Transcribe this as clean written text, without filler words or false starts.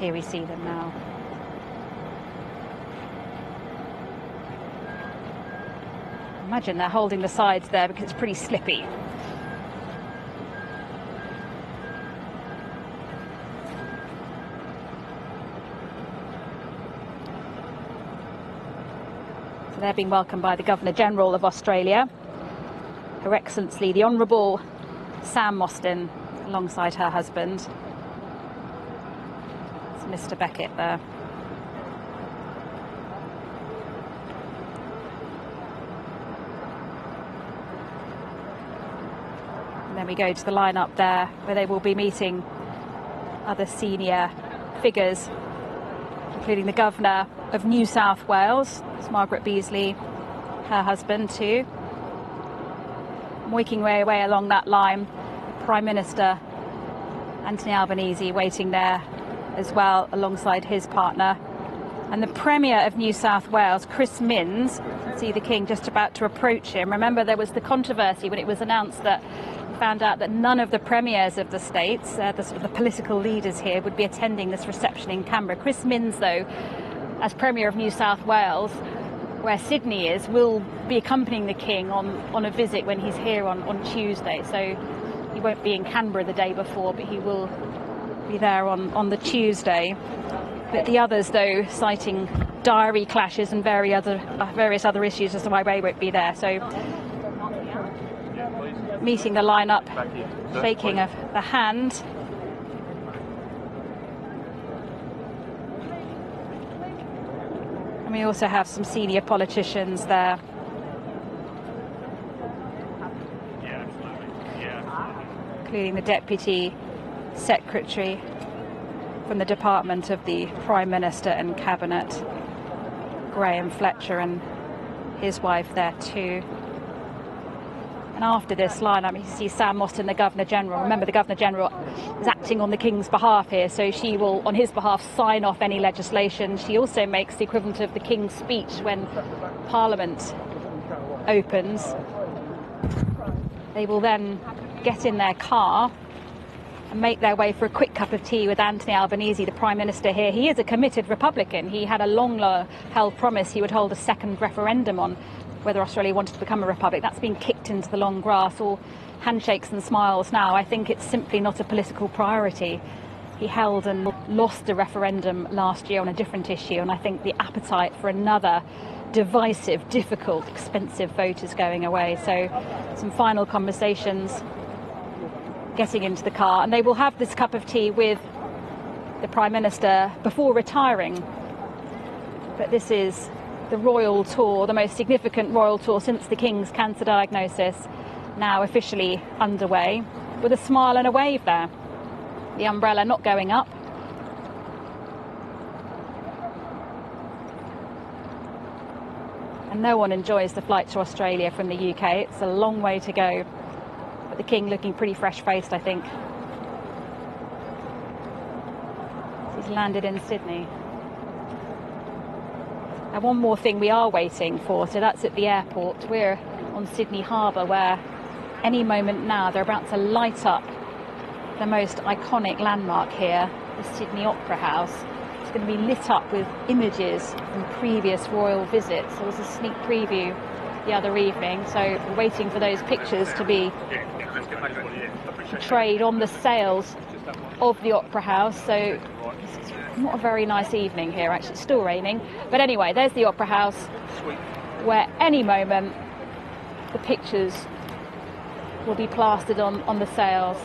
here we see them now. Imagine they're holding the sides there because it's pretty slippy. So they're being welcomed by the Governor-General of Australia, Her Excellency the Honourable Sam Mostyn, alongside her husband. It's Mr. Beckett there. And then we go to the lineup there, where they will be meeting other senior figures, including the Governor of New South Wales, it's Margaret Beazley, her husband too. Working their way along that line, Prime Minister Anthony Albanese waiting there as well, alongside his partner. And the Premier of New South Wales, Chris Minns, see the King just about to approach him. Remember, there was the controversy when it was announced that found out that none of the premiers of the states, the political leaders here, would be attending this reception in Canberra. Chris Minns, though, as Premier of New South Wales, where Sydney is, will be accompanying the King on a visit when he's here on Tuesday. So he won't be in Canberra the day before, but he will be there on the Tuesday. But the others, though, citing diary clashes and various other issues as to why they won't be there. So meeting the lineup, shaking of the hand. And we also have some senior politicians there. Including the Deputy Secretary from the Department of the Prime Minister and Cabinet, Graham Fletcher, and his wife there too. And after this lineup, you see Sam Mostyn, the Governor-General. Remember, the Governor-General is acting on the King's behalf here, so she will, on his behalf, sign off any legislation. She also makes the equivalent of the King's speech when Parliament opens. They will then get in their car and make their way for a quick cup of tea with Anthony Albanese, the Prime Minister here. He is a committed Republican. He had a long-held promise he would hold a second referendum on whether Australia wanted to become a republic. That's been kicked into the long grass, all handshakes and smiles now. I think it's simply not a political priority. He held and lost a referendum last year on a different issue, and I think the appetite for another divisive, difficult, expensive vote is going away. So some final conversations, getting into the car, and they will have this cup of tea with the Prime Minister before retiring. But this is the royal tour, the most significant royal tour since the King's cancer diagnosis, now officially underway, with a smile and a wave there. The umbrella not going up. And no one enjoys the flight to Australia from the UK. It's a long way to go. But the King looking pretty fresh-faced, I think. He's landed in Sydney. Now, one more thing we are waiting for, so that's at the airport. We're on Sydney Harbour, where any moment now they're about to light up the most iconic landmark here, the Sydney Opera House. It's going to be lit up with images from previous royal visits. There was a sneak preview the other evening, so we're waiting for those pictures to be portrayed on the sails of the Opera House. So it's not a very nice evening here, actually. It's still raining, but anyway, there's the Opera House, where any moment the pictures will be plastered on the sails.